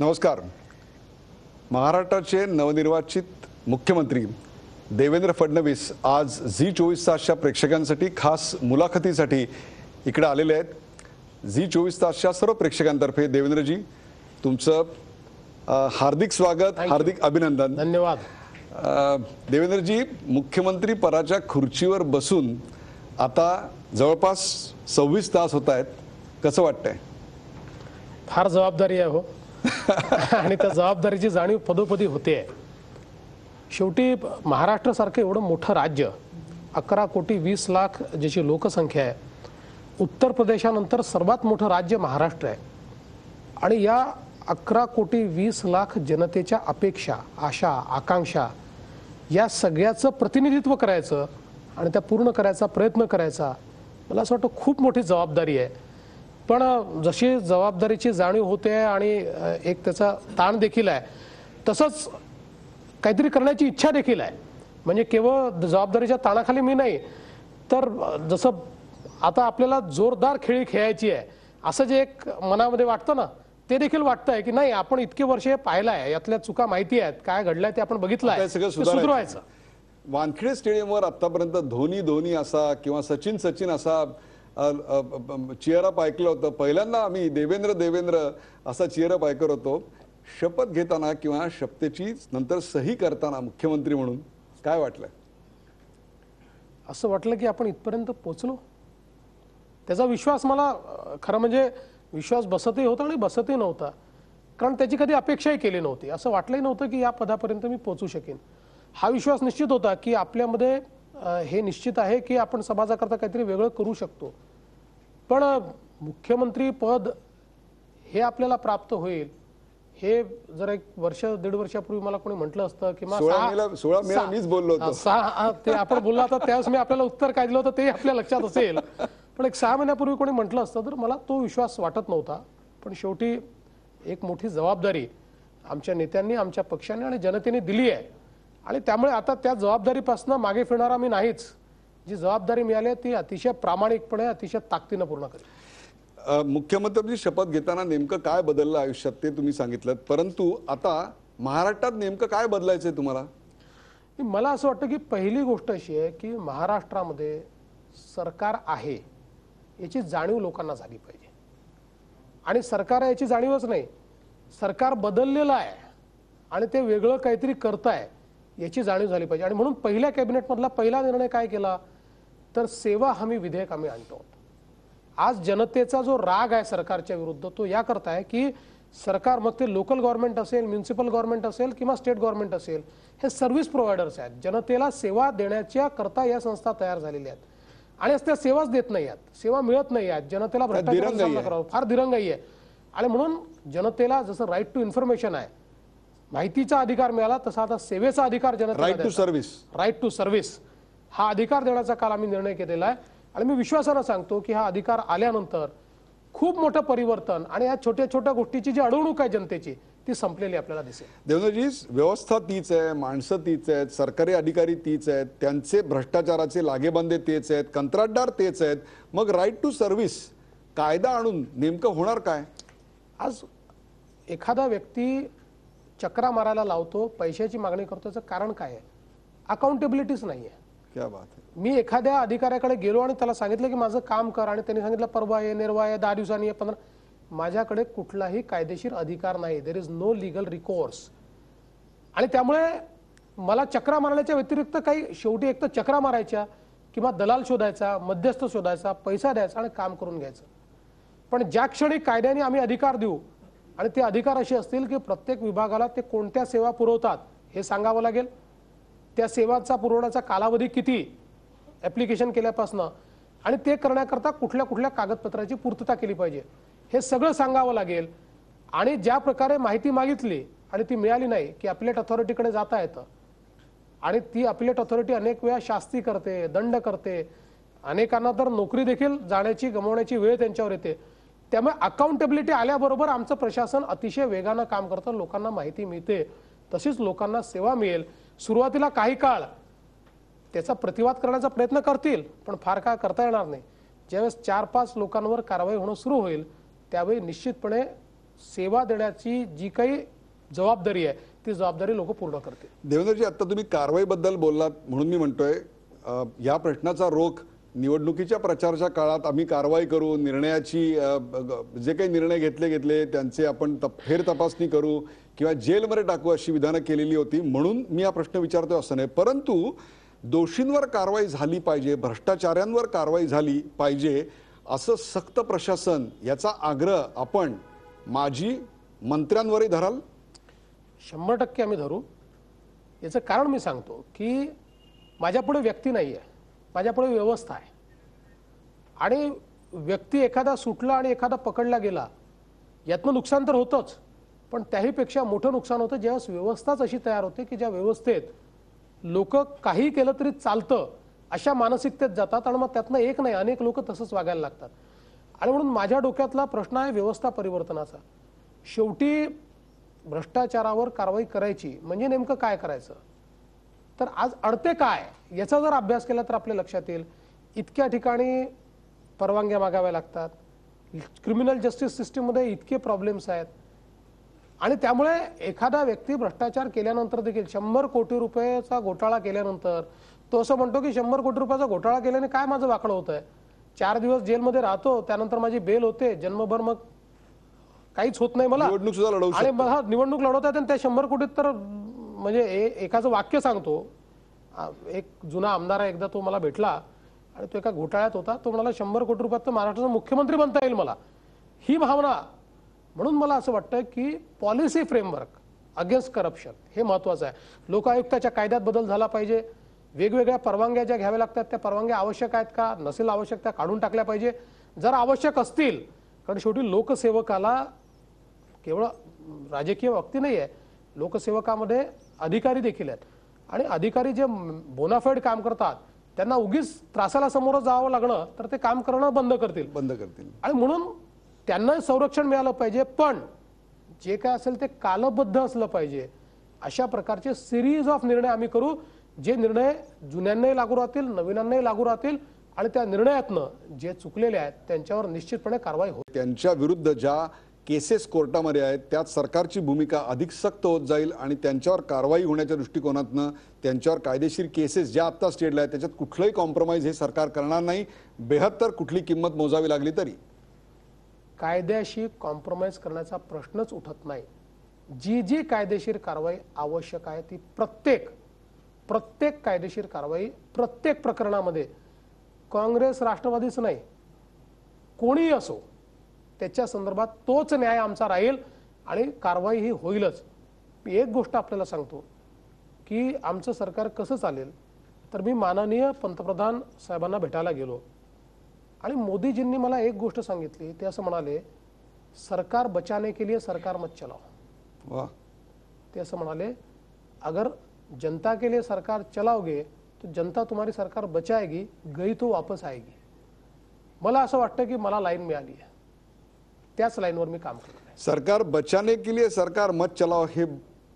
नमस्कार. महाराष्ट्राचे नवनिर्वाचित मुख्यमंत्री देवेंद्र फडणवीस आज झी24 तासच्या प्रेक्षकांसाठी खास मुलाखतीसाठी इकडे आलेले आहेत. झी24 तासच्या सर्व प्रेक्षकांतर्फे देवेंद्रजी तुमचं हार्दिक स्वागत, हार्दिक अभिनंदन. धन्यवाद. देवेंद्रजी, मुख्यमंत्री पदाच्या खुर्चीवर बसून आता जवळपास 26 तास होत आहेत. कसं वाटतंय? फार जबाबदारी आहे हो. आणि त्या जबाबदारीची जाणीव पदोपदी होते. शेवटी महाराष्ट्रासारखं एवढं मोठं राज्य, 11 कोटी 20 लाख ज्याची लोकसंख्या आहे, उत्तर प्रदेशानंतर सर्वात मोठं राज्य महाराष्ट्र आहे. आणि या 11 कोटी 20 लाख जनतेच्या अपेक्षा, आशा, आकांक्षा या सगळ्याचं प्रतिनिधित्व करायचं आणि त्या पूर्ण करायचा प्रयत्न करायचा, मला असं वाटतं खूप मोठी जबाबदारी आहे. पण जशी जबाबदारीची जाणीव होते आणि एक त्याचा ताण देखील आहे, तसंच काहीतरी करण्याची इच्छा देखील आहे. म्हणजे केवळ जबाबदारीच्या ताणाखाली मी नाही, तर जसं आता आपल्याला जोरदार खेळी खेळायची आहे असं जे एक मनामध्ये वाटतं ना, ते देखील वाटतंय की नाही, आपण इतके वर्ष पाहिलं आहे, यातल्या चुका माहिती आहेत, काय घडलंय ते आपण बघितलं आहे, सुधारायचं. वानखेडे स्टेडियमवर आतापर्यंत धोनी असा किंवा सचिन असा चीअरअप ऐकलं होतं. पहिल्यांदा आम्ही देवेंद्र असा चीअरअप ऐकत होतो. शपथ घेताना किंवा शपथेची नंतर सही करताना मुख्यमंत्री म्हणून काय वाटलं? असं वाटलं की आपण इथपर्यंत पोहोचलो. त्याचा विश्वास मला खरं म्हणजे विश्वास बसतही होता आणि बसतही नव्हता, कारण त्याची कधी अपेक्षाही केली नव्हती. असं वाटलंही नव्हतं की या पदापर्यंत मी पोहोचू शकेन. हा विश्वास निश्चित होता की आपल्यामध्ये हे निश्चित आहे की आपण समाजाकरता काहीतरी वेगळं करू शकतो. पण मुख्यमंत्री पद हे आपल्याला प्राप्त होईल हे जर 1 वर्ष 1.5 वर्षापूर्वी मला कोणी म्हटलं असतं किंवा 16 मेला मीच बोललो होतो, ते आपण बोलला होता त्यावेळेस मी आपल्याला उत्तर काय दिलं होतं ते आपल्या लक्षात असेल. पण 6 महिन्यापूर्वी कोणी म्हटलं असतं तर मला तो विश्वास वाटत नव्हता. पण शेवटी एक मोठी जबाबदारी आमच्या नेत्यांनी, आमच्या पक्षाने आणि जनतेने दिली आहे. आणि त्यामुळे आता त्या जबाबदारीपासून मागे फिरणारा मी नाहीच. जी जबाबदारी मिळाली ती अतिशय प्रामाणिकपणे, अतिशय ताकदीने पूर्ण करेल. मुख्यमंत्री शपथ घेताना नेमकं काय बदललं आयुष्यात ते तुम्ही सांगितलं, परंतु आता महाराष्ट्रात नेमकं काय बदलायचंय तुम्हाला? मला असं वाटतं की पहिली गोष्ट अशी आहे की महाराष्ट्रामध्ये सरकार आहे याची जाणीव लोकांना झाली पाहिजे. आणि सरकार याची जाणीवच नाही, सरकार बदललेलं आहे आणि ते वेगळं काहीतरी करताय याची जाणीव झाली पाहिजे. आणि म्हणून पहिल्या कॅबिनेटमधला पहिला निर्णय काय केला तर सेवा हमी विधेयक आम्ही आणतो. आज जनतेचा जो राग आहे सरकारच्या विरुद्ध तो या करता आहे की सरकार, मग ते लोकल गव्हर्नमेंट असेल, म्युनिसिपल गव्हर्नमेंट असेल किंवा स्टेट गव्हर्नमेंट असेल, हे सर्व्हिस प्रोव्हायडर्स आहेत. जनतेला सेवा देण्याच्या करता या संस्था तयार झालेल्या आहेत आणि त्या सेवाच देत नाही आहेत, सेवा मिळत नाही आहेत. जनतेला भ्रष्टाचाराचा सामना करावा, फार दिरंगाई आहे. आणि म्हणून जनतेला जसं राईट टू इन्फॉर्मेशन आहे, माहितीचा अधिकार मिळाला, तसा आता सेवेचा अधिकार जनतेला, राईट टू सर्व्हिस हा अधिकार देण्याचा काल आम्ही निर्णय केलेला आहे. आणि मी विश्वासानं सांगतो की हा अधिकार आल्यानंतर खूप मोठं परिवर्तन आणि या छोट्या छोट्या गोष्टीची जी अडवणूक आहे जनतेची ती संपलेली आपल्याला दिसेल. देवेंद्रजी, व्यवस्था तीच आहे, माणसं तीच आहेत, सरकारी अधिकारी तीच आहेत, त्यांचे भ्रष्टाचाराचे लागेबांधे तेच आहेत, कंत्राटदार तेच आहेत. मग राईट टू सर्व्हिस कायदा आणून नेमकं होणार काय? आज एखादा व्यक्ती चक्रा मारायला लावतो, पैशाची मागणी करतो, त्याचं कारण काय आहे? अकाउंटेबिलिटीच नाही आहे. क्या बात आहे. मी एखाद्या अधिकाऱ्याकडे गेलो आणि त्याला सांगितलं की माझं काम कर आणि त्यांनी सांगितलं परवा आहे, निर्वा आहे, 10 दिवसांनी आहे, 15. माझ्याकडे कुठलाही कायदेशीर अधिकार नाही. There is no legal recourse. आणि त्यामुळे मला चक्रा मारण्याच्या व्यतिरिक्त काही, शेवटी एक तर चक्रा मारायच्या किंवा दलाल शोधायचा, मध्यस्थ शोधायचा, पैसा द्यायचा आणि काम करून घ्यायचं. पण ज्या क्षणी कायद्याने आम्ही अधिकार देऊ आणि ते अधिकार असे असतील की प्रत्येक विभागाला ते कोणत्या सेवा पुरवतात हे सांगावं लागेल, त्या सेवांचा पुरवण्याचा कालावधी किती ॲप्लिकेशन केल्यापासून आणि ते करण्याकरता कुठल्या कुठल्या कागदपत्राची पूर्तता केली पाहिजे हे सगळं सांगावं लागेल. आणि ज्या प्रकारे माहिती मागितली आणि ती मिळाली नाही की अपिलेट अथॉरिटीकडे जाता येतं आणि ती अपिलेट अथॉरिटी अनेक वेळा शास्ती करते, दंड करते, अनेकांना तर नोकरी देखील जाण्याची, गमावण्याची वेळ त्यांच्यावर येते. त्यामुळे अकाउंटेबिलिटी आल्याबरोबर आमचं प्रशासन अतिशय वेगानं काम करतं, लोकांना माहिती मिळते, तशीच लोकांना सेवा मिळेल. सुरुवातीला काही काळ त्याचा प्रतिवाद करण्याचा प्रयत्न करतील, पण फार काळ करता येणार नाही. ज्यावेळेस 4-5 लोकांवर कारवाई होणं सुरू होईल त्यावेळी निश्चितपणे सेवा देण्याची जी काही जबाबदारी आहे ती जबाबदारी लोक पूर्ण करतील. देवेंद्रजी, आता तुम्ही कारवाईबद्दल बोललात म्हणून मी म्हणतोय या प्रश्नाचा रोख निवडणुकीच्या प्रचाराच्या काळात आम्ही कारवाई करू, निर्णयाची जे काही निर्णय घेतले त्यांचे आपण फेर तपासणी करू किंवा जेलमध्ये टाकू अशी विधानं केलेली होती, म्हणून मी हा प्रश्न विचारतोय असं नाही. परंतु दोषींवर कारवाई झाली पाहिजे, भ्रष्टाचाऱ्यांवर कारवाई झाली पाहिजे असं सक्त प्रशासन याचा आग्रह आपण माजी मंत्र्यांवरही धराल? 100% आम्ही धरू. याचं कारण मी सांगतो की माझ्यापुढे व्यक्ती नाही आहे, माझ्यापुढे व्यवस्था आहे. आणि व्यक्ती एखादा सुटला आणि एखादा पकडला गेला यातनं नुकसान तर होतंच, पण त्याहीपेक्षा मोठं नुकसान होतं ज्यावेळेस व्यवस्थाच अशी तयार होते की ज्या व्यवस्थेत लोक काही केलं तरी चालतं अशा मानसिकतेत जातात आणि मग त्यातनं एक नाही अनेक लोक तसंच वागायला लागतात. आणि म्हणून माझ्या डोक्यातला प्रश्न आहे व्यवस्था परिवर्तनाचा. शेवटी भ्रष्टाचारावर कारवाई करायची म्हणजे नेमकं काय करायचं, तर आज अडते काय याचा जर अभ्यास केला तर आपल्या लक्षात येईल. इतक्या ठिकाणी परवानग्या मागाव्या लागतात, क्रिमिनल जस्टिस सिस्टीममध्ये इतके प्रॉब्लेम्स आहेत. आणि त्यामुळे एखादा व्यक्ती भ्रष्टाचार केल्यानंतर देखील 100 कोटी रुपयाचा घोटाळा केल्यानंतर तो असं म्हणतो की 100 कोटी रुपयाचा घोटाळा केल्याने काय माझं वाकडं होत आहे, 4 दिवस जेलमध्ये राहतो, त्यानंतर माझी बेल होते, जन्मभर मग काहीच होत नाही मला, निवडणूक सुद्धा लढवू आणि मला निवडणूक लढवतात आणि त्या 100 कोटीत तर म्हणजे एकाचं वाक्य सांगतो. एक जुना आमदार एकदा तो मला भेटला आणि तो एका घोटाळ्यात होता. तो म्हणाला 100 कोटी रुपयात तर महाराष्ट्राचा मुख्यमंत्री बनता येईल मला, ही भावना. म्हणून मला असं वाटतं की पॉलिसी फ्रेमवर्क अगेन्स्ट करप्शन हे महत्त्वाचं आहे. लोकायुक्ताच्या कायद्यात बदल झाला पाहिजे. वेगवेगळ्या परवानग्या ज्या घ्याव्या लागतात त्या परवानग्या आवश्यक आहेत का, नसेल आवश्यक त्या काढून टाकल्या पाहिजे जर आवश्यक असतील. कारण शेवटी लोकसेवकाला केवळ राजकीय व्यक्ती नाही आहे, लोकसेवकामध्ये अधिकारी देखील आहेत. आणि अधिकारी जे बोनाफाईड काम करतात त्यांना उगीच त्रासाला समोर जावं लागणं तर ते काम करणं बंद करतील. आणि म्हणून त्यांना संरक्षण मिळालं पाहिजे, पण जे काय असेल ते कालबद्ध असलं पाहिजे. अशा प्रकारचे सिरीज ऑफ निर्णय आम्ही करू, जे निर्णय जुन्यांनाही लागू राहतील, नवीनांनाही लागू राहतील. आणि त्या निर्णयातनं जे चुकलेले आहेत त्यांच्यावर निश्चितपणे कारवाई होईल. त्यांच्या विरुद्ध ज्या केसेस कोर्टामध्ये आहेत त्यात सरकारची भूमिका अधिक सक्त होत जाईल आणि त्यांच्यावर कारवाई होण्याच्या दृष्टिकोनातनं त्यांच्यावर कायदेशीर केसेस ज्या आत्ता स्टेटला आहेत त्याच्यात कुठलंही कॉम्प्रोमाइज हे सरकार करणार नाही, बेहत्तर कुठली किंमत मोजावी लागली तरी. कायद्याशी कॉम्प्रोमाइज करण्याचा प्रश्नच उठत नाही. जी जी कायदेशीर कारवाई आवश्यक आहे ती प्रत्येक कायदेशीर कारवाई प्रत्येक प्रकरणामध्ये काँग्रेस राष्ट्रवादीच नाही कोणीही असो त्याच्या संदर्भात तोच न्याय आमचा राहील आणि कारवाई ही होईलच. मी एक गोष्ट आपल्याला सांगतो की आमचं सरकार कसं चालेल, तर मी माननीय पंतप्रधान साहेबांना भेटायला गेलो आणि मोदीजींनी मला एक गोष्ट सांगितली. ते असं म्हणाले, सरकार बचाने के लिए सरकार मत चलाओ. वाह. ते असं म्हणाले, अगर जनता के लिए सरकार चलाओगे तो जनता तुम्हारी सरकार बचाएगी, गई तो वापस आएगी. मला असं वाटतं की मला लाईन मिळाली आहे, त्याच लाईनवर मी काम करतो. सरकार बचाने के लिए सरकार मत चलाओ हे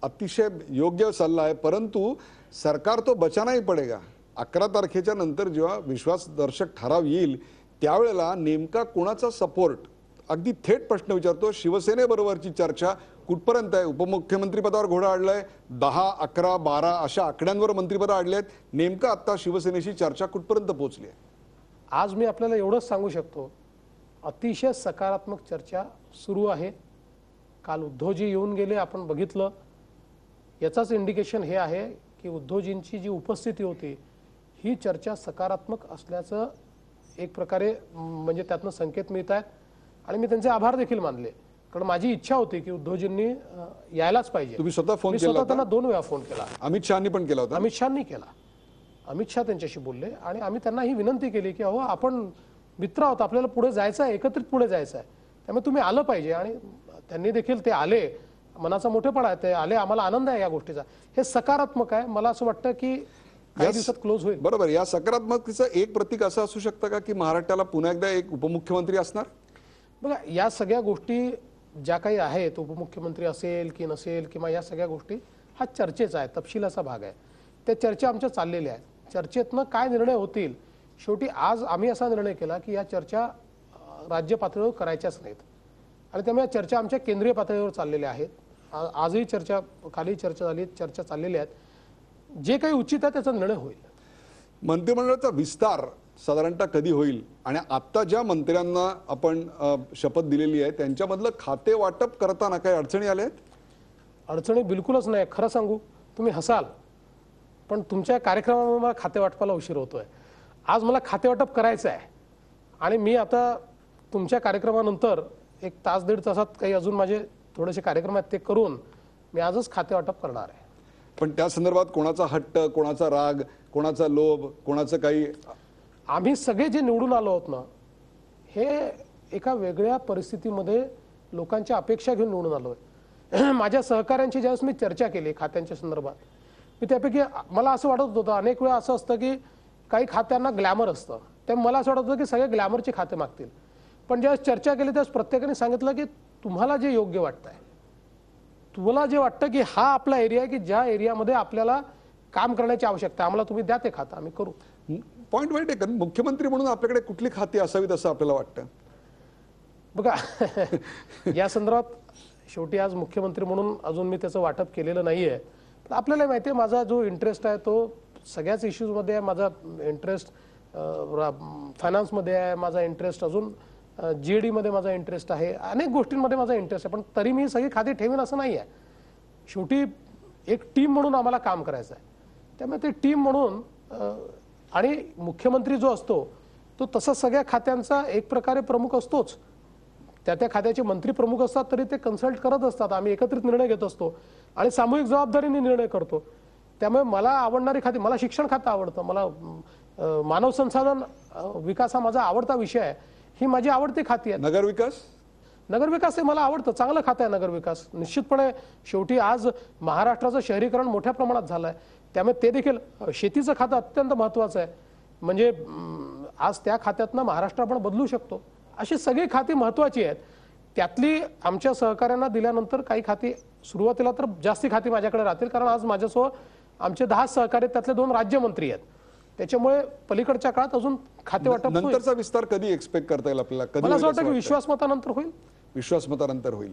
अतिशय योग्य सल्ला आहे, परंतु सरकार तो बचाना ही पडेगा. 11 तारखेच्या नंतर जेव्हा विश्वासदर्शक ठराव येईल त्यावेळेला नेमका कोणाचा सपोर्ट, अगदी थेट प्रश्न विचारतो, शिवसेनेबरोबरची चर्चा कुठपर्यंत आहे? उपमुख्यमंत्री पदावर घोडा आडलाय, 10, 11, 12 अशा आकड्यांवर मंत्रिपद आडले आहेत. नेमका आता शिवसेनेशी चर्चा कुठपर्यंत पोहोचली आहे? आज मी आपल्याला एवढंच सांगू शकतो, अतिशय सकारात्मक चर्चा सुरू आहे. काल उद्धवजी येऊन गेले, आपण बघितलं. याचाच इंडिकेशन हे आहे की उद्धवजींची जी उपस्थिती होती ही चर्चा सकारात्मक असल्याचं एक प्रकारे म्हणजे त्यातनं संकेत मिळत आहेत. आणि मी त्यांचे आभार देखील मानले, कारण माझी इच्छा होती की उद्धवजींनी यायलाच पाहिजे. तुम्ही स्वतः फोन मी केला? स्वतः त्यांना 2 वेळा फोन केला. अमित शहानी पण केला होता? अमित शहानी केला. अमित शहा त्यांच्याशी बोलले आणि आम्ही त्यांना ही विनंती केली की अहो आपण मित्र आहोत, आपल्याला पुढे जायचं आहे, एकत्रित पुढे जायचं आहे, त्यामुळे तुम्ही आलं पाहिजे. आणि त्यांनी देखील ते आले, मनाचा मोठेपणा आहे, ते आले, आम्हाला आनंद आहे या गोष्टीचा. हे सकारात्मक आहे. मला असं वाटतं की काही दिवसात क्लोज होईल. बरोबर. या सकारात्मकतेचं एक प्रतीक असं असू शकतं का की महाराष्ट्राला पुन्हा एकदा एक उपमुख्यमंत्री असणार? बघा, या सगळ्या गोष्टी ज्या काही आहेत, उपमुख्यमंत्री असेल की नसेल किंवा या सगळ्या गोष्टी हा चर्चेचा आहे, तपशिलाचा भाग आहे. त्या चर्चा आमच्या चाललेल्या आहेत. चर्चेतनं काय निर्णय होतील, शेवटी आज आम्ही असा निर्णय केला की या चर्चा राज्य पातळीवर करायच्याच नाहीत. आणि त्यामुळे चर्चा आमच्या केंद्रीय पातळीवर चाललेल्या आहेत. आजही चर्चा, खाली चर्चा झाली, चर्चा चाललेल्या आहेत. जे काही उचित आहे त्याचा निर्णय होईल. मंत्रिमंडळाचा विस्तार साधारणतः कधी होईल आणि आता ज्या मंत्र्यांना आपण शपथ दिलेली आहे त्यांच्यामधलं खाते वाटप करताना काही अडचणी आल्या आहेत? अडचणी बिलकुलच नाही. खरं सांगू, तुम्ही हसाल, पण तुमच्या कार्यक्रमामुळे मला खाते वाटपाला उशीर होतोय. आज मला खाते वाटप करायचं आहे आणि मी आता तुमच्या कार्यक्रमानंतर एक तास दीड तासात काही अजून माझे थोडेसे कार्यक्रम आहेत ते करून मी आजच खाते वाटप करणार आहे. पण त्या संदर्भात कोणाचा हट्ट, कोणाचा राग, कोणाचा लोभ, कोणाचं काही? आम्ही सगळे जे निवडून आलो आहोत ना, हे एका वेगळ्या परिस्थितीमध्ये लोकांच्या अपेक्षा घेऊन निवडून आलो आहे. माझ्या सहकाऱ्यांची ज्यावेळेस मी चर्चा केली खात्यांच्या संदर्भात, मी त्यापैकी मला असं वाटत होतं, अनेक वेळा असं असतं की काही खात्यांना ग्लॅमर असतं, त्यामुळे मला असं वाटत होतं की सगळे ग्लॅमरचे खाते मागतील. पण ज्यावेळेस चर्चा केली त्यावेळेस प्रत्येकाने सांगितलं की तुम्हाला जे योग्य वाटतंय, तुम्हाला जे वाटतं की हा आपला एरिया आहे की ज्या एरियामध्ये आपल्याला काम करण्याची आवश्यकता आहे, आम्हाला तुम्ही द्या ते खातं, आम्ही करू. पॉईंट वाईट आहे. कारण मुख्यमंत्री म्हणून आपल्याकडे कुठली खाती असावीत असं आपल्याला वाटतं? बघा, या संदर्भात शेवटी आज मुख्यमंत्री म्हणून अजून मी त्याचं वाटप केलेलं नाही आहे. पण आपल्याला माहिती आहे माझा जो इंटरेस्ट आहे तो सगळ्याच इश्यूजमध्ये आहे. माझा इंटरेस्ट फायनान्समध्ये आहे, माझा इंटरेस्ट अजून GAD मध्ये माझा इंटरेस्ट आहे, अनेक गोष्टींमध्ये माझा इंटरेस्ट आहे. पण तरी मी सगळी खाती ठेवीन असं नाही आहे. शेवटी एक टीम म्हणून आम्हाला काम करायचं आहे. त्यामुळे ते टीम म्हणून आणि मुख्यमंत्री जो असतो तो तसा सगळ्या खात्यांचा एक प्रकारे प्रमुख असतोच. त्या खात्याचे मंत्री प्रमुख असतात तरी ते कन्सल्ट करत असतात. आम्ही एकत्रित निर्णय घेत असतो आणि सामूहिक जबाबदारीने निर्णय करतो. त्यामुळे मला आवडणारी खाती, मला शिक्षण खातं आवडतं, मला मानव संसाधन विकास हा माझा आवडता विषय आहे, ही माझी आवडती खाती आहे. नगरविकास? नगरविकास हे मला आवडतं, चांगलं खातं आहे नगरविकास. निश्चितपणे शेवटी आज महाराष्ट्राचं शहरीकरण मोठ्या प्रमाणात झालं आहे, त्यामुळे ते देखील शेतीचं खातं अत्यंत महत्त्वाचं आहे. म्हणजे आज त्या खात्यातनं महाराष्ट्र आपण बदलू शकतो. अशी सगळी खाती महत्त्वाची आहेत. त्यातली आमच्या सहकाऱ्यांना दिल्यानंतर काही खाती सुरुवातीला तर जास्ती खाती माझ्याकडे राहतील, कारण आज माझ्यासोबत आमचे 10 सहकारी त्यातले 2 राज्यमंत्री आहेत. त्याच्यामुळे पलीकडच्या काळात अजून खाते वाटप नंतरचा विस्तार कधी एक्सपेक्ट करता येईल आपल्याला? कधी? मला असं वाटतं की विश्वासमतानंतर होईल. विश्वासमतानंतर होईल.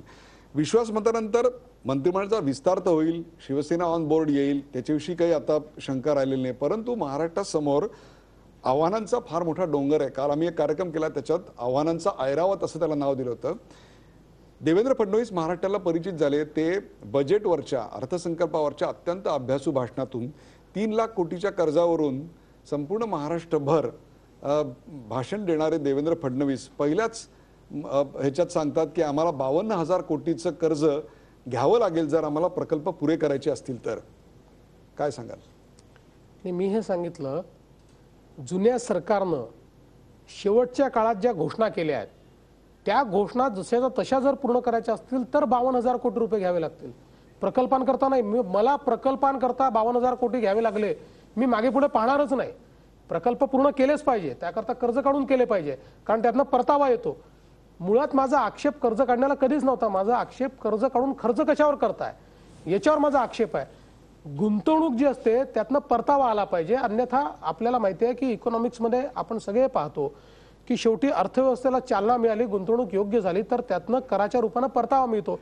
विश्वासमतानंतर मंत्रिमंडळाचा विस्तार तर होईल, शिवसेना ऑन बोर्ड येईल, त्याच्याविषयी काही आता शंका राहिलेली नाही. परंतु महाराष्ट्रासमोर आव्हानांचा फार मोठा डोंगर आहे. काल आम्ही एक कार्यक्रम केला, त्याच्यात आव्हानांचा ऐरावत असं त्याला नाव दिलं होतं. देवेंद्र फडणवीस महाराष्ट्राला परिचित झाले ते बजेटवरच्या, अर्थसंकल्पावरच्या अत्यंत अभ्यासू भाषणातून. 3 लाख कोटीच्या कर्जावरून संपूर्ण महाराष्ट्रभर भाषण देणारे देवेंद्र फडणवीस पहिल्याच ह्याच्यात सांगतात की आम्हाला 52,000 कोटीचं कर्ज घ्यावं लागेल जर आम्हाला प्रकल्प पुरे करायचे असतील तर. काय सांगाल? मी हे सांगितलं, जुन्या सरकारनं शेवटच्या काळात ज्या घोषणा केल्या आहेत त्या घोषणा जशाच्या तशा जर पूर्ण करायच्या असतील तर 52,000 कोटी रुपये घ्यावे लागतील. प्रकल्पांकरता नाही. मला प्रकल्पांकरता 52,000 कोटी घ्यावे लागले, मी मागे पुढे पाहणारच नाही. प्रकल्प पूर्ण केलेच पाहिजे, त्याकरता कर्ज काढून केले पाहिजे, कारण त्यातनं परतावा येतो. मुळात माझा आक्षेप कर्ज काढण्याला कधीच नव्हता. माझा आक्षेप कर्ज काढून खर्च कशावर करताय याच्यावर माझा आक्षेप आहे. गुंतवणूक जी असते त्यातनं परतावा आला पाहिजे. अन्यथा आपल्याला माहिती आहे की इकॉनॉमिक्समध्ये आपण सगळे पाहतो की शेवटी अर्थव्यवस्थेला चालना मिळाली, गुंतवणूक योग्य झाली तर त्यातनं कराच्या रूपानं परतावा मिळतो.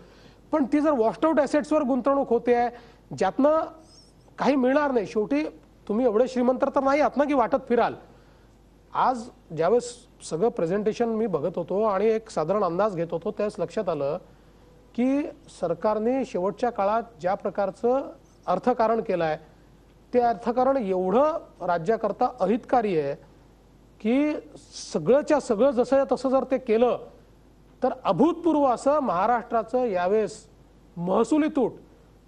पण ती जर वॉश्ड आउट ॲसेट्सवर गुंतवणूक होते आहे ज्यातनं काही मिळणार नाही. शेवटी तुम्ही एवढे श्रीमंत तर नाही आहात ना की वाटत फिराल. आज ज्यावेळेस सगळं प्रेझेंटेशन मी बघत होतो आणि एक साधारण अंदाज घेत होतो त्यावेळेस लक्षात आलं की सरकारने शेवटच्या काळात ज्या प्रकारचं अर्थकारण केलं आहे ते अर्थकारण एवढं राज्याकरता अहितकारी आहे की सगळंच्या सगळं जसं तसं जर ते केलं तर अभूतपूर्व असं महाराष्ट्राचं यावेळेस महसुली तूट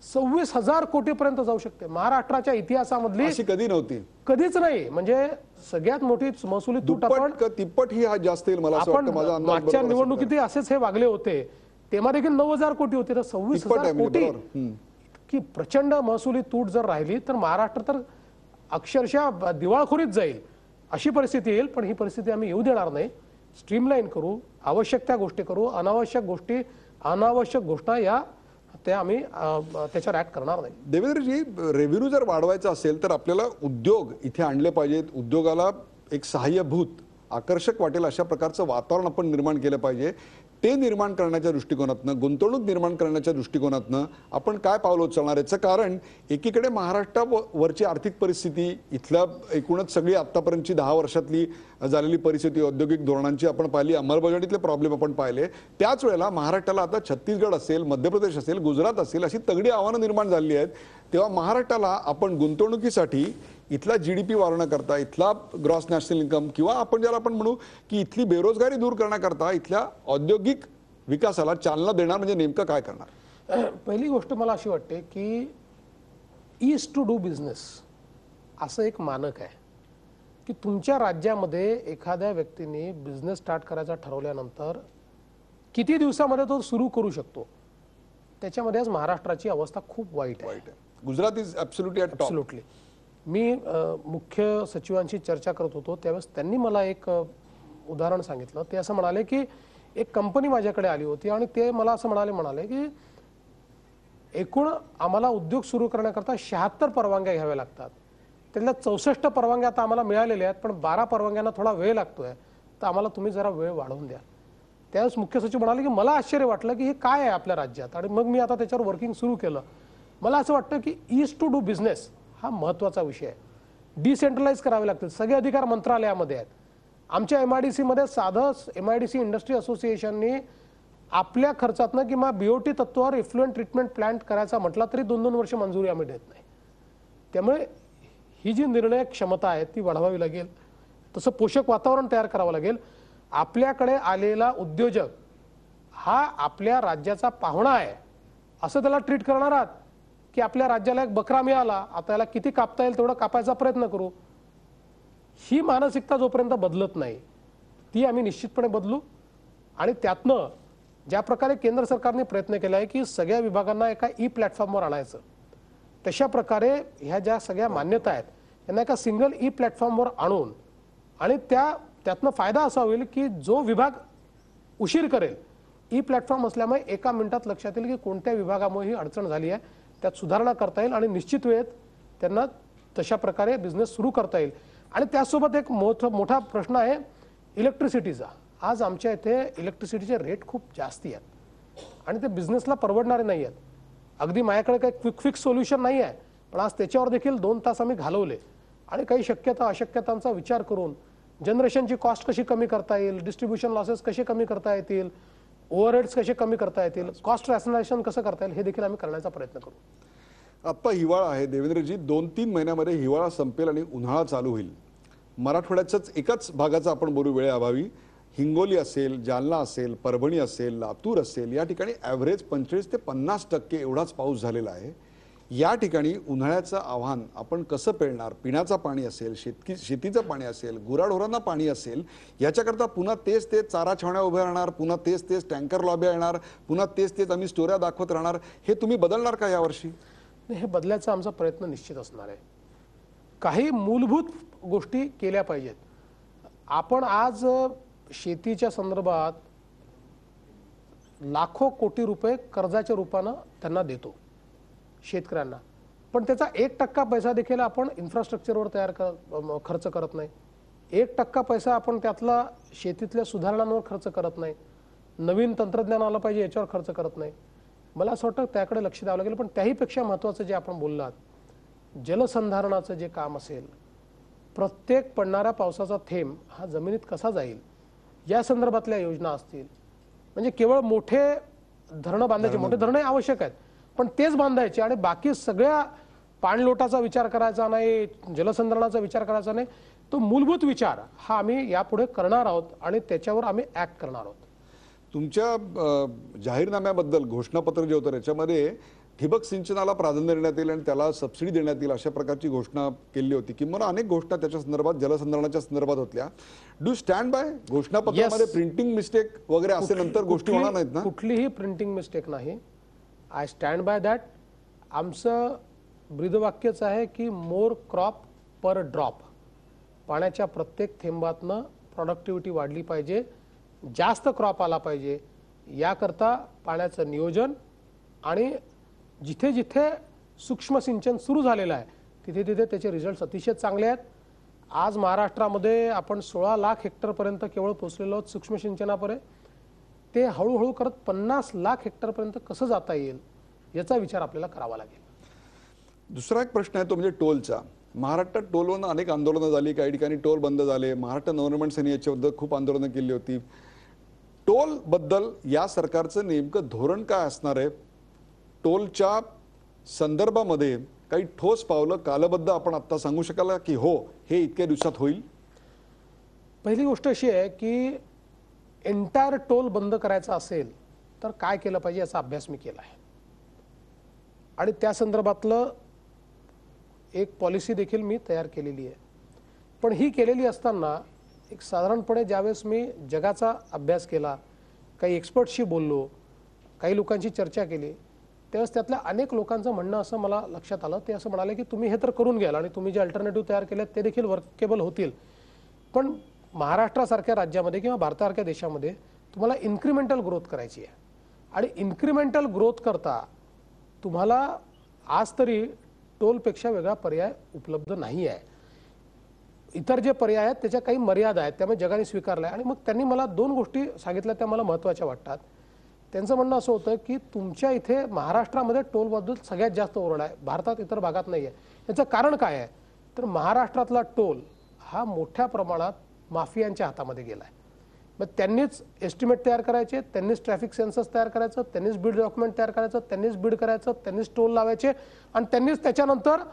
26,000 कोटीपर्यंत जाऊ शकते. महाराष्ट्राच्या इतिहासामधली अशी कधी नव्हती, कधीच नाही. म्हणजे सगळ्यात मोठी महसुली तूट आपण तिप्पट ही जास्त येईल मला असं वाटतं. माझा अंदाज मागच्या निवडणुकीत असेच हे वागले होते, तेव्हा देखील 9,000 कोटी होते. तर 26,000 कोटी की प्रचंड महसुली तूट जर राहिली तर महाराष्ट्र तर अक्षरशः दिवाळखोरीत जाईल अशी परिस्थिती येईल. पण ही परिस्थिती आम्ही येऊ देणार नाही. स्ट्रीमलाईन करू, आवश्यक त्या गोष्टी करू, अनावश्यक घोषणा या त्या आम्ही त्याच्यावर ऍक्ट करणार नाही. देवेंद्रजी, रेव्हेन्यू जर वाढवायचा असेल तर आपल्याला उद्योग इथे आणले पाहिजेत. उद्योगाला एक सहाय्यभूत आकर्षक वाटेल अशा प्रकारचं वातावरण आपण निर्माण केलं पाहिजे. ते निर्माण करण्याच्या दृष्टिकोनातनं, गुंतवणूक निर्माण करण्याच्या दृष्टिकोनातनं आपण काय पावलं उचलणार याचं कारण एकीकडे महाराष्ट्रावरची आर्थिक परिस्थिती, इथल्या एकूणच सगळी आत्तापर्यंतची 10 वर्षातली झालेली परिस्थिती, औद्योगिक धोरणांची आपण पाहिली, अंमलबजावणीतले प्रॉब्लेम आपण पाहिले. त्याच वेळेला महाराष्ट्राला आता छत्तीसगड असेल, मध्य प्रदेश असेल, गुजरात असेल अशी तगडी आव्हानं निर्माण झाली आहेत. तेव्हा महाराष्ट्राला आपण गुंतवणुकीसाठी इथला GDP वाढवण्याकरता, इथला ग्रॉस नॅशनल इन्कम किंवा आपण ज्याला आपण म्हणू की इथली बेरोजगारी दूर करण्याकरता इथल्या औद्योगिक विकासाला चालना देणार म्हणजे नेमकं काय करणार? पहिली गोष्ट मला अशी वाटते की ईज टू डू बिझनेस असं एक मानक आहे की तुमच्या राज्यामध्ये एखाद्या व्यक्तीने बिझनेस स्टार्ट करायचा ठरवल्यानंतर किती दिवसामध्ये तो सुरू करू शकतो. त्याच्यामध्ये आज महाराष्ट्राची अवस्था खूप वाईट आहे. Gujarat is absolutely at top. Absolutely. मी मुख्य सचिवांशी चर्चा करत होतो त्यावेळेस त्यांनी मला एक उदाहरण सांगितलं. ते असं म्हणाले की एक कंपनी माझ्याकडे आली होती आणि ते मला असं म्हणाले की एकूण आम्हाला उद्योग सुरू करण्याकरता 76 परवानग्या घ्याव्या लागतात. त्यातल्या 64 परवानग्या आता आम्हाला मिळालेल्या आहेत, पण 12 परवानग्यांना थोडा वेळ लागतोय, तर आम्हाला तुम्ही जरा वेळ वाढवून द्या. त्यावेळेस मुख्य सचिव म्हणाले की मला आश्चर्य वाटलं की हे काय आहे आपल्या राज्यात. आणि मग मी आता त्याच्यावर वर्किंग सुरू केलं. मला असं वाटतं की ईज टू डू बिझनेस हा महत्त्वाचा विषय आहे. डिसेंट्रलाइज करावे लागतील. सगळे अधिकार मंत्रालयामध्ये आहेत. आमच्या MIDC मध्ये साधं MIDC इंडस्ट्री असोसिएशननी आपल्या खर्चातनं किंवा BOT तत्वावर इफ्लुएंट ट्रीटमेंट प्लांट करायचा म्हटला तरी 2-2 वर्ष मंजुरी आम्ही देत नाही. त्यामुळे ही जी निर्णय क्षमता आहे ती वाढवावी लागेल. तसं पोषक वातावरण तयार करावं लागेल. आपल्याकडे आलेला उद्योजक हा आपल्या राज्याचा पाहुणा आहे असं त्याला ट्रीट करणार आहात की आपल्या राज्याला एक बकरा मिळाला, आता याला किती कापता येईल तेवढं कापायचा प्रयत्न करू. ही मानसिकता जोपर्यंत बदलत नाही ती आम्ही निश्चितपणे बदलू. आणि त्यातनं ज्या प्रकारे केंद्र सरकारने प्रयत्न केला आहे की सगळ्या विभागांना एका प्लॅटफॉर्मवर आणायचं, तशा प्रकारे ह्या ज्या सगळ्या मान्यता आहेत त्यांना एका सिंगल प्लॅटफॉर्मवर आणून आणि त्यातनं फायदा असा होईल की जो विभाग उशीर करेल प्लॅटफॉर्म असल्यामुळे एका मिनिटात लक्षात येईल की कोणत्या विभागामुळे ही अडचण झाली आहे, त्यात सुधारणा करता येईल आणि निश्चित वेळेत त्यांना तशा प्रकारे बिझनेस सुरू करता येईल. आणि त्यासोबत एक मोठा प्रश्न आहे इलेक्ट्रिसिटीचा. आज आमच्या इथे इलेक्ट्रिसिटीचे रेट खूप जास्ती आहेत आणि ते बिझनेसला परवडणारे नाही आहेत. अगदी माझ्याकडे काही क्विक फिक्स सोल्युशन नाही आहे, पण आज त्याच्यावर देखील 2 तास आम्ही घालवले आणि काही शक्यता अशक्यतांचा विचार करून जनरेशनची कॉस्ट कशी कमी करता येईल, डिस्ट्रीब्युशन लॉसेस कसे कमी करता येतील, ओव्हरहेड्स कसे कमी करता येतील, कॉस्ट रॅशनलायझेशन कसं करता येईल हे देखील आम्ही करण्याचा प्रयत्न करू. आत्ता हिवाळा आहे देवेंद्रजी, 2-3 महिन्यामध्ये हिवाळा संपेल आणि उन्हाळा चालू होईल. मराठवाड्याच्याच एकाच भागाचा आपण बोलू वेळेअभावी. हिंगोली असेल, जालना असेल, परभणी असेल, लातूर असेल, या ठिकाणी ॲव्हरेज 25 ते 50% एवढाच पाऊस झालेला आहे. या ठिकाणी उन्हाळ्याचं आव्हान आपण कसं पेलणार? पिण्याचं पाणी असेल, शेतीचं पाणी असेल, गुराढोरांना पाणी असेल, याच्याकरता पुन्हा तेच चारा छावण्या उभ्या राहणार, पुन्हा तेच टँकर लॉब्या येणार, पुन्हा तेच आम्ही स्टोऱ्या दाखवत राहणार. हे तुम्ही बदलणार का यावर्षी? हे बदलायचा आमचा प्रयत्न निश्चित असणार आहे. काही मूलभूत गोष्टी केल्या पाहिजेत. आपण आज शेतीच्या संदर्भात लाखो कोटी रुपये कर्जाच्या रूपानं त्यांना देतो शेतकऱ्यांना, पण त्याचा 1% पैसा देखील आपण इन्फ्रास्ट्रक्चरवर खर्च करत नाही. 1% पैसा आपण त्यातला शेतीतल्या सुधारणांवर खर्च करत नाही. नवीन तंत्रज्ञान आलं पाहिजे याच्यावर खर्च करत नाही. मला असं वाटतं त्याकडे लक्ष द्यावं लागेल. पण त्याहीपेक्षा महत्त्वाचं जे आपण बोललात, जलसंधारणाचं जे काम असेल, प्रत्येक पडणाऱ्या पावसाचा थेंब हा जमिनीत कसा जाईल या संदर्भातल्या योजना असतील. म्हणजे केवळ मोठे धरणं बांधायचे, मोठे धरणं आवश्यक आहेत पण तेच बांधायचे आणि बाकी सगळ्या पाणलोटाचा विचार करायचा नाही, जलसंधारणाचा विचार करायचा नाही. तो मूलभूत विचार हा आम्ही यापुढे करणार आहोत आणि त्याच्यावर आम्ही ॲक्ट करणार आहोत. तुमच्या जाहीरनाम्याबद्दल घोषणापत्र जे होतं त्याच्यामध्ये ठिबक सिंचनाला प्राधान्य देण्यात येईल आणि त्याला सबसिडी देण्यात येईल अशा प्रकारची घोषणा केली होती. किंवा अनेक घोषणा त्याच्या संदर्भात जलसंधारणाच्या संदर्भात होत्या. डू स्टँड बाय घोषणापत्रामध्ये प्रिंटिंग मिस्टेक वगैरे असे नंतर गोष्टी होणार नाहीत ना? कुठलीही प्रिंटिंग मिस्टेक नाही. I stand by that. आमचं ब्रीदवाक्यच आहे की मोर क्रॉप पर ड्रॉप. पाण्याच्या प्रत्येक थेंबातनं प्रॉडक्टिव्हिटी वाढली पाहिजे, जास्त क्रॉप आला पाहिजे. याकरता पाण्याचं नियोजन आणि जिथे जिथे सूक्ष्म सिंचन सुरू झालेलं आहे तिथे तिथे त्याचे रिझल्ट्स अतिशय चांगले आहेत. आज महाराष्ट्रामध्ये आपण 16 लाख हेक्टरपर्यंत केवळ पोहोचलेलो आहोत सूक्ष्म सिंचनापर्यंत. ते हळूहळू करत 50 लाख हेक्टरपर्यंत कसं जाता येईल याचा विचार आपल्याला करावा लागेल. दुसरा एक प्रश्न आहे तो म्हणजे टोलचा. महाराष्ट्रात टोलवरून अनेक आंदोलनं झाली, काही ठिकाणी टोल बंद झाले. महाराष्ट्र नवनिर्माण सेनेने याच्याबद्दल खूप आंदोलनं केली होती. टोल बद्दल या सरकारचं नेमकं धोरण काय असणार आहे? टोलच्या संदर्भामध्ये काही ठोस पावलं कालबद्ध आपण आता सांगू शकाल की हो हे इतक्या दिवसात होईल? पहिली गोष्ट अशी आहे की एंटायर टोल बंद करायचा असेल तर काय केलं पाहिजे याचा अभ्यास मी केला आहे आणि त्या संदर्भातलं एक पॉलिसी देखील मी तयार केलेली आहे. पण ही केलेली असताना एक साधारणपणे ज्यावेळेस मी जगाचा अभ्यास केला, काही एक्सपर्ट्सशी बोललो, काही लोकांची चर्चा केली, त्यावेळेस त्यातल्या अनेक लोकांचं म्हणणं असं मला लक्षात आलं. ते असं म्हणाले की तुम्ही हे तर करून घ्याल आणि तुम्ही जे अल्टरनेटिव्ह तयार केले ते देखील वर्केबल होतील, पण महाराष्ट्रासारख्या राज्यामध्ये किंवा भारतासारख्या देशामध्ये तुम्हाला इन्क्रिमेंटल ग्रोथ करायची आहे आणि इन्क्रिमेंटल ग्रोथ करता तुम्हाला आज तरी टोलपेक्षा वेगळा पर्याय उपलब्ध नाही आहे. इतर जे पर्याय आहेत त्याच्या काही मर्यादा आहेत, त्यामुळे जगाने स्वीकारल्या. आणि मग त्यांनी मला 2 गोष्टी सांगितल्या त्या मला महत्त्वाच्या वाटतात. त्यांचं म्हणणं असं होतं की तुमच्या इथे महाराष्ट्रामध्ये टोलबद्दल सगळ्यात जास्त ओरड आहे, भारतात इतर भागात नाही आहे. याचं कारण काय आहे तर महाराष्ट्रातला टोल हा मोठ्या प्रमाणात माफियांच्या हातामध्ये गेला आहे. मग त्यांनीच एस्टिमेट तयार करायचे, त्यांनीच ट्रॅफिक सेन्सस तयार करायचं, त्यांनीच बीड डॉक्युमेंट तयार करायचं, त्यांनीच बीड करायचं, त्यांनीच टोल लावायचे आणि त्यांनीच त्याच्यानंतर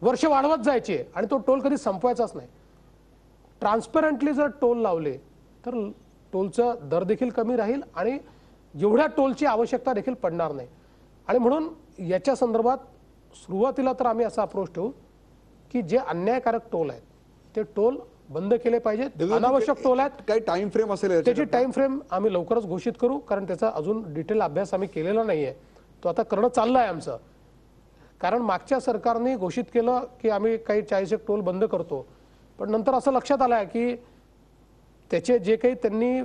वर्ष वाढवत जायचे आणि तो टोल कधी संपवायचाच नाही. ट्रान्सपरंटली जर टोल लावले तर टोलचा दर देखील कमी राहील आणि एवढ्या टोलची आवश्यकता देखील पडणार नाही. आणि म्हणून याच्या संदर्भात सुरुवातीला तर आम्ही असा अप्रोच ठेवू की जे अन्यायकारक टोल आहेत ते टोल बंद केले पाहिजेत. अनावश्यक टोल आहेत, काही टाइम फ्रेम असेल त्याची टाइम फ्रेम आम्ही लवकरच घोषित करू, कारण त्याचा अजून डिटेल अभ्यास आम्ही केलेला नाहीये, तो आता करणं चाललं आहे आमचं. कारण मागच्या सरकारने घोषित केलं की आम्ही काही 40 टोल बंद करतो, पण नंतर असं लक्षात आलं आहे की त्याचे जे काही त्यांनी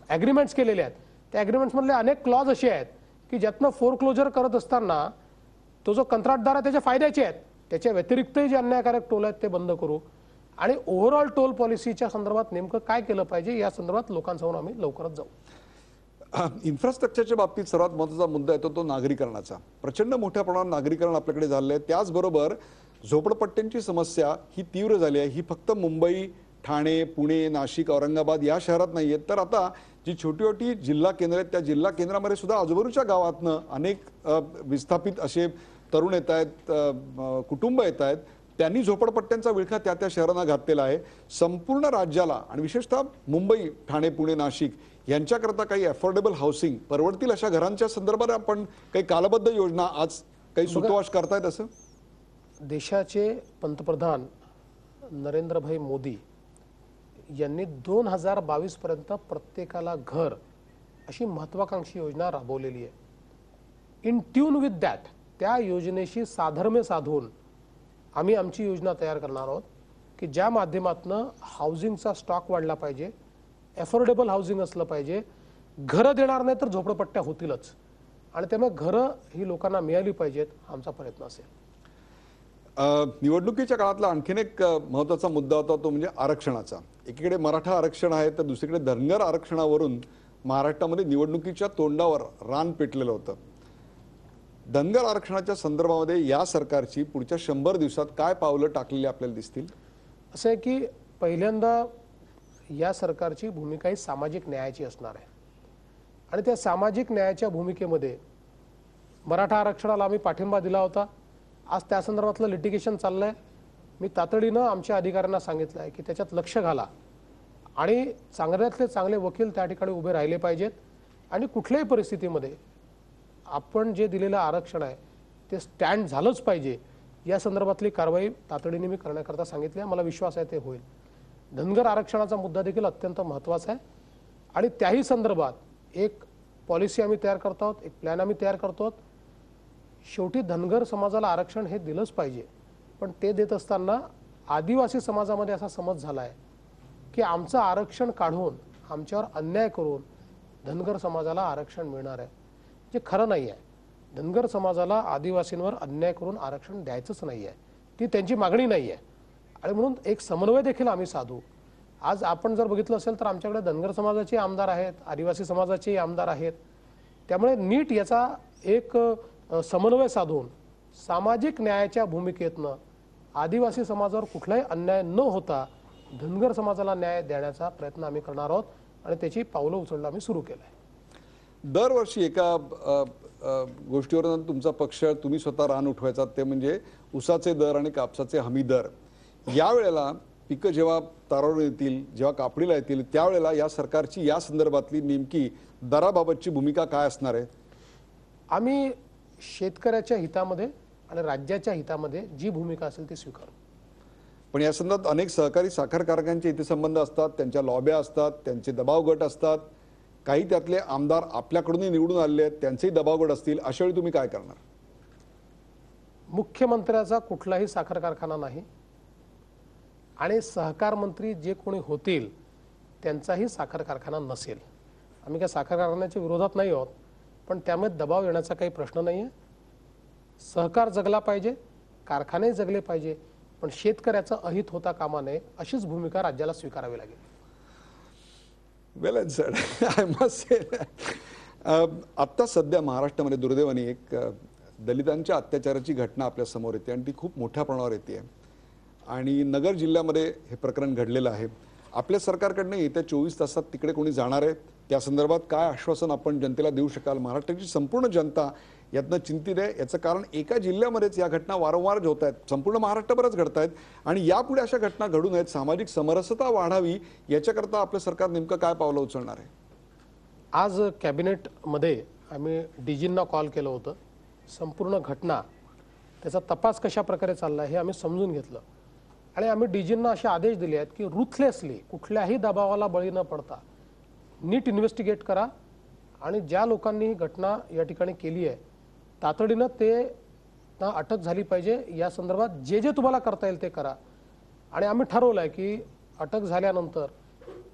ॲग्रीमेंट्स केलेले आहेत त्या ॲग्रीमेंट्समधले अनेक क्लॉज असे आहेत की ज्यातनं फोरक्लोजर करत असताना तो जो कंत्राटदार आहे त्याच्या फायद्याचे आहेत. त्याच्या व्यतिरिक्तही जे अन्यायकारक टोल आहेत ते बंद करू आणि ओव्हरऑल टोल पॉलिसीच्या संदर्भात नेमकं काय केलं पाहिजे या संदर्भात लोकांसमोर आम्ही लवकरच जाऊ. इन्फ्रास्ट्रक्चरच्या बाबतीत सर्वात महत्त्वाचा मुद्दा येतो तो नागरीकरणाचा. प्रचंड मोठ्या प्रमाणात नागरीकरण आपल्याकडे झालं आहे. त्याचबरोबर झोपडपट्ट्यांची समस्या ही तीव्र झाली आहे. ही फक्त मुंबई, ठाणे, पुणे, नाशिक, औरंगाबाद या शहरात नाही आहेत, तर आता जी छोटी छोटी जिल्हा केंद्र आहेत त्या जिल्हा केंद्रामध्ये सुद्धा आजूबाजूच्या गावातनं अनेक विस्थापित असे तरुण येत आहेत, कुटुंब येत आहेत. त्यांनी झोपडपट्ट्यांचा विळखा त्या त्या शहरांना घातलेला आहे. संपूर्ण राज्याला आणि विशेषतः मुंबई, ठाणे, पुणे, नाशिक यांच्याकरता काही अफोर्डेबल हाऊसिंग परवडतील अशा घरांच्या संदर्भात आपण काही कालबद्ध योजना आज काही सुतोवाच करतायत असं? देशाचे पंतप्रधान नरेंद्रभाई मोदी यांनी 2022 पर्यंत प्रत्येकाला घर अशी महत्वाकांक्षी योजना राबवलेली आहे. इन ट्यून विथ दॅट त्या योजनेशी साधर्म्य साधून आम्ही आमची योजना तयार करणार आहोत की ज्या माध्यमातून हाऊसिंगचा स्टॉक वाढला पाहिजे, अफोर्डेबल हाऊसिंग असलं पाहिजे, घरं देणार नाही तर झोपडपट्ट्या होतीलच आणि त्यामुळे घरं ही लोकांना मिळाली पाहिजेत, आमचा प्रयत्न असेल. निवडणुकीच्या काळातला आणखीन एक महत्त्वाचा मुद्दा होता तो म्हणजे आरक्षणाचा. एकीकडे मराठा आरक्षण आहे तर दुसरीकडे धनगर आरक्षणावरून महाराष्ट्रामध्ये निवडणुकीच्या तोंडावर रान पेटलेलं होतं. धनगर आरक्षणाच्या संदर्भामध्ये या सरकारची पुढच्या 100 दिवसात काय पावलं टाकलेली आपल्याला दिसतील? असं आहे की पहिल्यांदा या सरकारची भूमिका ही सामाजिक न्यायाची असणार आहे आणि त्या सामाजिक न्यायाच्या भूमिकेमध्ये मराठा आरक्षणाला आम्ही पाठिंबा दिला होता. आज त्या संदर्भातलं लिटिगेशन चाललं आहे. मी तातडीनं आमच्या अधिकाऱ्यांना सांगितलं आहे की त्याच्यात लक्ष घाला आणि चांगल्यातले चांगले वकील त्या ठिकाणी उभे राहिले पाहिजेत आणि कुठल्याही परिस्थितीमध्ये आपण जे दिलेलं आरक्षण आहे ते स्टँड झालंच पाहिजे. या संदर्भातली कारवाई तातडीने मी करण्याकरता सांगितली आहे. मला विश्वास आहे ते होईल. धनगर आरक्षणाचा मुद्दा देखील अत्यंत महत्त्वाचा आहे आणि त्याही संदर्भात एक पॉलिसी आम्ही तयार करतो आहोत, एक प्लॅन आम्ही तयार करतो आहोत. शेवटी धनगर समाजाला आरक्षण हे दिलंच पाहिजे, पण ते देत असताना आदिवासी समाजामध्ये असा समज झाला आहे की आमचं आरक्षण काढून आमच्यावर अन्याय करून धनगर समाजाला आरक्षण मिळणार आहे, जे खरं नाही आहे. धनगर समाजाला आदिवासींवर अन्याय करून आरक्षण द्यायचंच नाही आहे, ती त्यांची मागणी नाही आहे. आणि म्हणून एक समन्वय देखील आम्ही साधू आज आपण जर बघितलं असेल तर आमच्याकडे धनगर समाजाचे आमदार आहेत, आदिवासी समाजाचे आमदार आहेत. त्यामुळे नीट याचा एक समन्वय साधून सामाजिक न्यायाच्या भूमिकेतनं आदिवासी समाजावर कुठलाही अन्याय न होता धनगर समाजाला न्याय देण्याचा प्रयत्न आम्ही करणार आहोत आणि त्याची पावलं उचलणं आम्ही सुरू केलं आहे. दरवर्षी एका गोष्टीवर तुमचा पक्ष तुम्ही स्वतः रान उठवायचा, ते म्हणजे ऊसाचे दर आणि कापसाचे हमी दर. यावेळेला पिकं जेव्हा तारावर येतील, जेव्हा कापणीला येतील, त्यावेळेला या सरकारची या संदर्भातली नेमकी दराबाबतची भूमिका काय असणार आहे? आम्ही शेतकऱ्याच्या हितामध्ये आणि राज्याच्या हितामध्ये जी भूमिका असेल ती स्वीकारू. पण या संदर्भात अनेक सहकारी साखर कारखान्यांचे हितसंबंध असतात, त्यांच्या लॉब्या असतात, त्यांचे दबाव गट असतात. काही त्यातले आमदार आपल्याकडूनही निवडून आलेले आहेत, त्यांचेही दबाव गट असतील. अशा वेळी तुम्ही काय करणार? मुख्यमंत्र्याचा कुठलाही साखर कारखाना नाही आणि सहकार मंत्री जे कोणी होतील त्यांचाही साखर कारखाना नसेल. आम्ही काय साखर कारखान्याच्या विरोधात नाही आहोत, पण त्यामुळे दबाव येण्याचा काही प्रश्न नाही आहे. सहकार जगला पाहिजे, कारखाने जगले पाहिजे, पण शेतकऱ्याचं अहित होता कामा नये अशीच भूमिका राज्याला स्वीकारावी लागेल. वेल आन्सर्ड. आय मस्ट से आत्ता सध्या महाराष्ट्रामध्ये दुर्दैवाने एक दलितांच्या अत्याचाराची घटना आपल्या समोर येते आणि ती खूप मोठ्या प्रमाणावर येते आणि नगर जिल्ह्यामध्ये हे प्रकरण घडलेलं आहे. आपल्या सरकारकडनं येत्या 24 तासात तिकडे कोणी जाणार आहे? त्या संदर्भात काय आश्वासन आपण जनतेला देऊ शकाल? महाराष्ट्राची संपूर्ण जनता यातनं चिंतित आहे. याचं कारण एका जिल्ह्यामध्येच या घटना वारंवार होत आहेत, संपूर्ण महाराष्ट्रभरच घडत आहेत आणि यापुढे अशा घटना घडू नयेत, सामाजिक समरसता वाढावी, याच्याकरता आपलं सरकार नेमकं काय पावलं उचलणार आहे? आज कॅबिनेटमध्ये आम्ही डीजींना कॉल केलं होतं. संपूर्ण घटना त्याचा तपास कशा प्रकारे चालला हे आम्ही समजून घेतलं आणि आम्ही डीजींना असे आदेश दिले आहेत की रुथलेसली कुठल्याही दबावाला बळी न पडता नीट इन्व्हेस्टिगेट करा आणि ज्या लोकांनी ही घटना या ठिकाणी केली आहे तातडीनं ते अटक झाली पाहिजे. या संदर्भात जे जे तुम्हाला करता येईल ते करा आणि आम्ही ठरवलं आहे की अटक झाल्यानंतर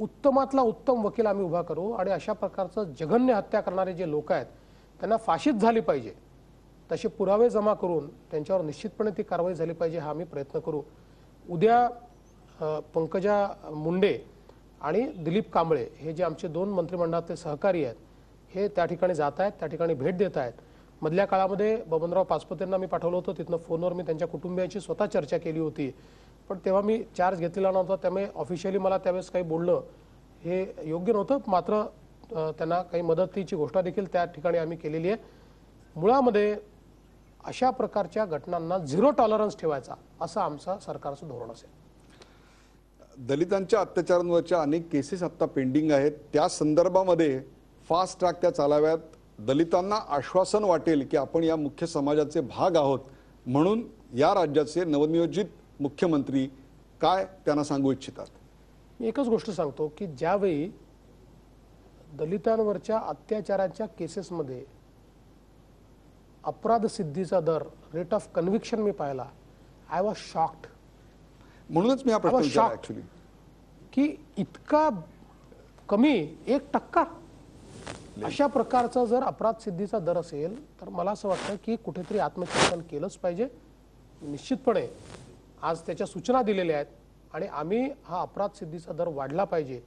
उत्तमातला उत्तम वकील आम्ही उभा करू आणि अशा प्रकारचं जघन्य हत्या करणारे जे लोक आहेत त्यांना फाशीच झाली पाहिजे, तसे पुरावे जमा करून त्यांच्यावर निश्चितपणे ती कारवाई झाली पाहिजे हा आम्ही प्रयत्न करू. उद्या पंकजा मुंडे आणि दिलीप कांबळे हे जे आमचे 2 मंत्रिमंडळातले सहकारी आहेत हे त्या ठिकाणी जात आहेत, त्या ठिकाणी भेट देत आहेत. मधल्या काळामध्ये बबनराव पाचपुतेंना मी पाठवलं होतं, तिथनं फोनवर मी त्यांच्या कुटुंबियांची स्वतः चर्चा केली होती, पण तेव्हा मी चार्ज घेतलेला नव्हता, त्यामुळे ऑफिशियली मला त्यावेळेस काही बोलणं हे योग्य नव्हतं. मात्र त्यांना काही मदतीची घोषणा देखील त्या ठिकाणी आम्ही केलेली आहे. मुळामध्ये अशा प्रकारच्या घटनांना 0 टॉलरन्स ठेवायचा असं आमचं सरकारचं धोरण असेल. दलितांच्या अत्याचारांवरच्या अनेक केसेस आता पेंडिंग आहेत, त्या संदर्भामध्ये फास्ट ट्रॅक त्या चालाव्यात. दलितांना आश्वासन वाटेल की आपण या मुख्य समाजाचे भाग आहोत, म्हणून या राज्याचे नवनियोजित मुख्यमंत्री काय त्यांना सांगू इच्छितात? मी एकच गोष्ट सांगतो की ज्यावेळी दलितांवरच्या अत्याचाराच्या केसेसमध्ये अपराध सिद्धीचा दर, रेट ऑफ कन्व्हिक्शन मी पाहिला, आय वॉज शॉक्ड. म्हणूनच मी हा प्रश्न विचारला ऍक्च्युअली की इतका कमी 1% अशा प्रकारचा जर अपराध सिद्धीचा दर असेल तर मला असं वाटतं की कुठेतरी आत्मचिंतन केलंच पाहिजे. निश्चितपणे आज त्याच्या सूचना दिलेल्या आहेत आणि आम्ही हा अपराध सिद्धीचा दर वाढला पाहिजे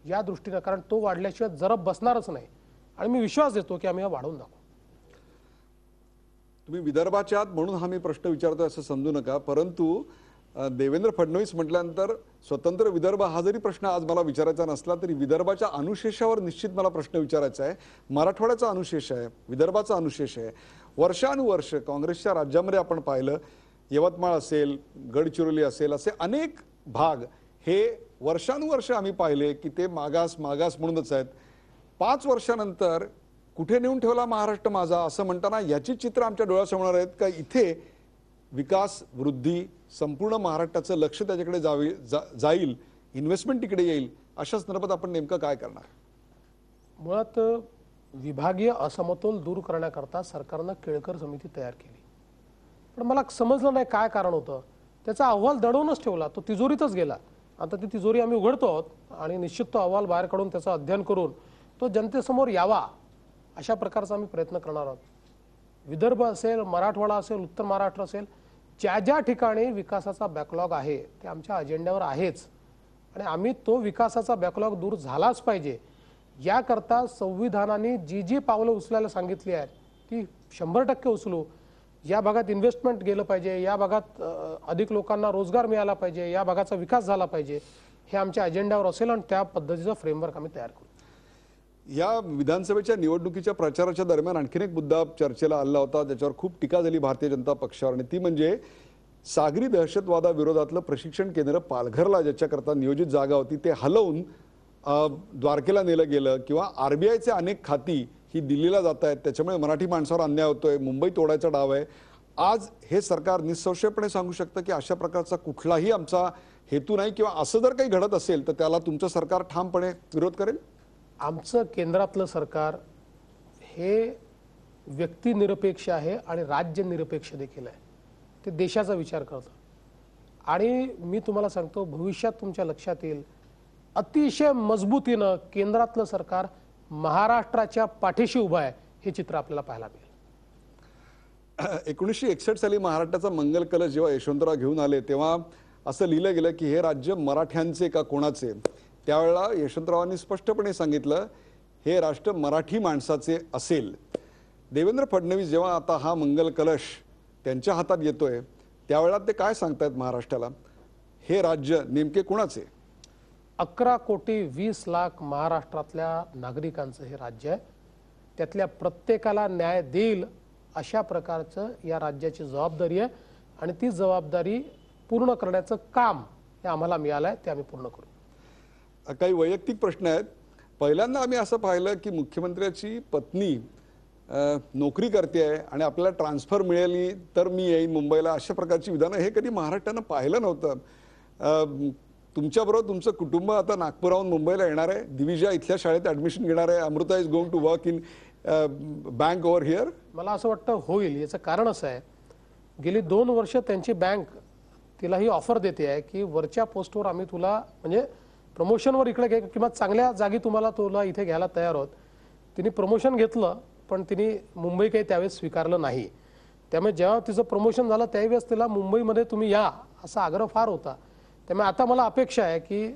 या दृष्टीने, कारण तो वाढल्याशिवाय जरब बसणारच नाही आणि मी विश्वास देतो की आम्ही हा वाढवून दाखवू. तुम्ही विदर्भाच्या आहात म्हणून हा मी प्रश्न विचारतोय असं समजू नका, परंतु देवेंद्र फडणवीस म्हटल्यानंतर स्वतंत्र विदर्भ हा जरी प्रश्न आज मला विचारायचा नसला तरी विदर्भाच्या अनुशेषावर निश्चित मला प्रश्न विचारायचा आहे. मराठवाड्याचा अनुशेष आहे, विदर्भाचा अनुशेष आहे. वर्षानुवर्ष काँग्रेसच्या राज्यामध्ये आपण पाहिलं, यवतमाळ असेल, गडचिरोली असेल, असे अनेक भाग हे वर्षानुवर्ष आम्ही पाहिले की ते मागास मागास म्हणूनच आहेत. 5 वर्षानंतर कुठे नेऊन ठेवला महाराष्ट्र माझा असं म्हणताना याची चित्र आमच्या डोळ्यासमोर आहेत का इथे विकास, वृद्धी, संपूर्ण महाराष्ट्राचं लक्ष त्याच्याकडे जाईल, इन्व्हेस्टमेंट तिकडे येईल, अशा संदर्भात आपण नेमकं काय करणार? मुळात विभागीय असमतोल दूर करण्याकरता सरकारनं केळकर समिती तयार केली, पण मला समजलं नाही काय कारण होतं. त्याचा अहवाल दडवूनच ठेवला, तो तिजोरीतच गेला. आता ती तिजोरी आम्ही उघडतो आहोत आणि निश्चित तो अहवाल बाहेर काढून त्याचं अध्ययन करून तो जनतेसमोर यावा अशा प्रकारचा आम्ही प्रयत्न करणार आहोत. विदर्भ असेल, मराठवाडा असेल, उत्तर महाराष्ट्र असेल, ज्या ज्या ठिकाणी विकासाचा बॅकलॉग आहे ते आमच्या अजेंड्यावर आहेच आणि आम्ही तो विकासाचा बॅकलॉग दूर झालाच पाहिजे याकरता संविधानाने जी जी पावलं उचलायला सांगितली आहेत ती 100% उचलू. या भागात इन्व्हेस्टमेंट गेलं पाहिजे, या भागात अधिक लोकांना रोजगार मिळाला पाहिजे, या भागाचा विकास झाला पाहिजे, हे आमच्या अजेंड्यावर असेल आणि त्या पद्धतीचा फ्रेमवर्क आम्ही तयार करू. या विधानसभेच्या निवडणुकीच्या प्रचाराच्या दरम्यान आणखीन एक मुद्दा चर्चेला आला होता, ज्याच्यावर खूप टीका झाली भारतीय जनता पक्षावर, आणि ती म्हणजे सागरी दहशतवादाविरोधातलं प्रशिक्षण केंद्र पालघरला ज्याच्याकरता नियोजित जागा होती ते हलवून द्वारकेला नेलं गेलं, किंवा RBIचे अनेक खाती ही दिल्लीला जात आहेत, त्याच्यामुळे मराठी माणसावर अन्याय होतोय, मुंबई तोडायचा डाव आहे. आज हे सरकार निसंशयपणे सांगू शकतं की अशा प्रकारचा कुठलाही आमचा हेतू नाही, किंवा असं जर काही घडत असेल तर त्याला तुमचं सरकार ठामपणे विरोध करेल. आमचं केंद्रातलं सरकार हे व्यक्तिनिरपेक्ष आहे आणि राज्यनिरपेक्ष देखील आहे. ते देशाचा विचार करतं. आणि मी तुम्हाला सांगतो, भविष्यात तुमच्या लक्षात येईल, अतिशय मजबूतीनं केंद्रातलं सरकार महाराष्ट्राच्या पाठीशी उभं आहे, हे चित्र आपल्याला पाहायला मिळेल. 1961 साली महाराष्ट्राचा मंगल कलश जेव्हा यशवंतराव घेऊन आले तेव्हा असं लिहिलं गेलं की हे राज्य मराठ्यांचे का कोणाचे. त्यावेळेला यशवंतरावांनी स्पष्टपणे सांगितलं हे राष्ट्र मराठी माणसाचे असेल. देवेंद्र फडणवीस जेव्हा आता हा मंगल कलश त्यांच्या हातात येतोय त्यावेळेला ते काय सांगतायत महाराष्ट्राला, हे राज्य नेमके कोणाचे. 11,20,00,000 महाराष्ट्रातल्या नागरिकांचं हे राज्य आहे. त्यातल्या प्रत्येकाला न्याय देईल अशा प्रकारचं या राज्याची जबाबदारी आहे आणि ती जबाबदारी पूर्ण करण्याचं काम हे आम्हाला मिळालं आहे, ते आम्ही पूर्ण करू. काही वैयक्तिक प्रश्न आहेत. पहिल्यांदा आम्ही असं पाहिलं की मुख्यमंत्र्याची पत्नी नोकरी करते आहे आणि आपल्याला ट्रान्सफर मिळाली तर मी येईन मुंबईला, अशा प्रकारची विधानं हे कधी महाराष्ट्रानं पाहिलं नव्हतं. तुमच्याबरोबर तुमचं कुटुंब आता नागपुराहून मुंबईला येणार आहे, दिविजा इथल्या शाळेत ॲडमिशन घेणार आहे, Amrita is going to work in bank over here. मला असं वाटतं होईल. याचं कारण असं आहे, गेली 2 वर्ष त्यांची बँक तिला ही ऑफर देते आहे की वरच्या पोस्टवर आम्ही तुला म्हणजे प्रमोशनवर इकडे घे किंवा चांगल्या जागी तुला इथे घ्यायला तयार आहोत. तिने प्रमोशन घेतलं पण तिने मुंबई काही त्यावेळेस स्वीकारलं नाही. त्यामुळे जेव्हा तिचं प्रमोशन झालं त्यावेळेस तिला मुंबईमध्ये तुम्ही या असा आग्रह फार होता. त्यामुळे आता मला अपेक्षा आहे की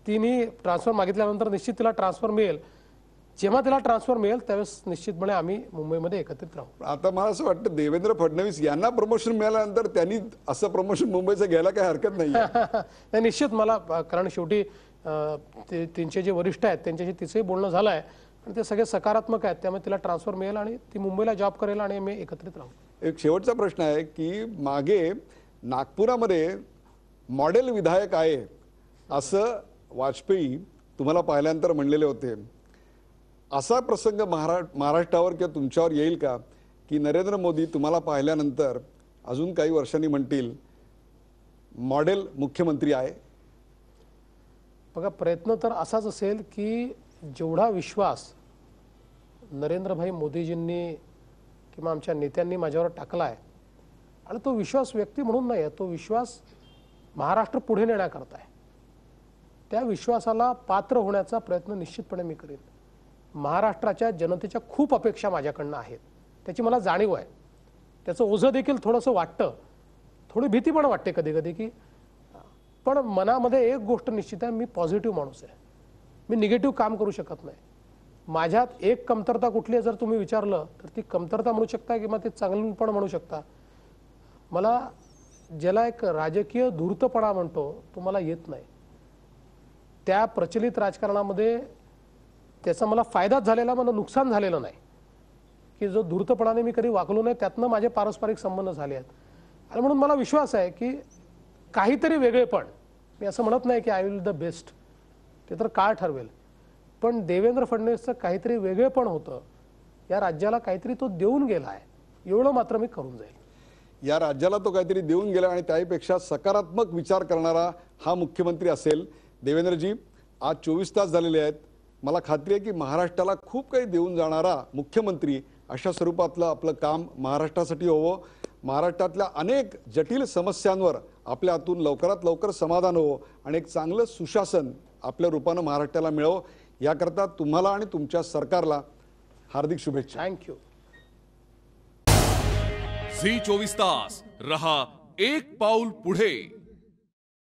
तिने ट्रान्सफर मागितल्यानंतर निश्चित तिला ट्रान्सफर मिळेल. जेव्हा तिला ट्रान्सफर मिळेल त्यावेळेस निश्चितपणे आम्ही मुंबईमध्ये एकत्रित राहू. आता मला असं वाटतं देवेंद्र फडणवीस यांना प्रमोशन मिळाल्यानंतर त्यांनी असं प्रमोशन मुंबईचं घ्यायला काही हरकत नाही. निश्चित मला, कारण शेवटी त्यांचे जे वरिष्ठ आहेत त्यांच्याशी तिचंही बोलणं झालं आहे आणि ते सगळे सकारात्मक आहेत. त्यामुळे तिला ट्रान्सफर मिळेल आणि ती मुंबईला जॉब करेल आणि आम्ही एकत्रित राहू. एक शेवटचा प्रश्न आहे की मागे नागपुरामध्ये मॉडेल विधायक आहे असं वाजपेयी तुम्हाला पाहिल्यानंतर म्हणलेले होते. असा प्रसंग महाराष्ट्रावर किंवा तुमच्यावर येईल का की नरेंद्र मोदी तुम्हाला पाहिल्यानंतर अजून काही वर्षांनी म्हणतील मॉडेल मुख्यमंत्री आहे. बघा, प्रयत्न तर असाच असेल की जेवढा विश्वास नरेंद्रभाई मोदीजींनी किंवा आमच्या नेत्यांनी माझ्यावर टाकला आहे, आणि तो विश्वास व्यक्ती म्हणून नाही आहे, तो विश्वास महाराष्ट्र पुढे नेण्याकरता आहे, त्या विश्वासाला पात्र होण्याचा प्रयत्न निश्चितपणे मी करेन. महाराष्ट्राच्या जनतेच्या खूप अपेक्षा माझ्याकडनं आहेत, त्याची मला जाणीव आहे. त्याचं ओझं देखील थोडंसं वाटतं, थोडी भीती पण वाटते कधी कधी की, पण मनामध्ये एक गोष्ट निश्चित आहे, मी पॉझिटिव्ह माणूस आहे, मी निगेटिव्ह काम करू शकत नाही. माझ्यात एक कमतरता कुठली आहे जर तुम्ही विचारलं तर ती कमतरता म्हणू शकता किंवा ते चांगलं पण म्हणू शकता. मला ज्याला एक राजकीय धूर्तपणा म्हणतो तो मला येत नाही. त्या प्रचलित राजकारणामध्ये त्याचा मला फायदाच झालेला, मला नुकसान झालेलं नाही. की जो धूर्तपणाने मी कधी वागलो नाही, त्यातनं माझे पारस्परिक संबंध झाले आहेत. आणि म्हणून मला विश्वास आहे की काहीतरी वेगळेपण, मी असं म्हणत नाही की आय विल द बेस्ट, ते तर काळ ठरवेल, पण देवेंद्र फडणवीसचं काहीतरी वेगळेपण होतं, या राज्याला काहीतरी तो देऊन गेला आहे, एवढं मात्र मी करून जाईल. या राज्याला तो काहीतरी देऊन गेला आणि त्याहीपेक्षा सकारात्मक विचार करणारा हा मुख्यमंत्री असेल. देवेंद्रजी, आज 24 तास झालेले आहेत. मला खात्री आहे की महाराष्ट्राला खूप काही देऊन जाणारा मुख्यमंत्री अशा स्वरूपातलं आपलं काम महाराष्ट्रासाठी होवं. महाराष्ट्रातल्या अनेक जटिल समस्यांवर आपल्या हातून लवकरात लवकर समाधान होवं आणि एक चांगलं सुशासन आपल्या रूपानं महाराष्ट्राला मिळावं, याकरता तुम्हाला आणि तुमच्या सरकारला हार्दिक शुभेच्छा. थँक्यू. झी 24 तास रहा एक पाऊल पुढे.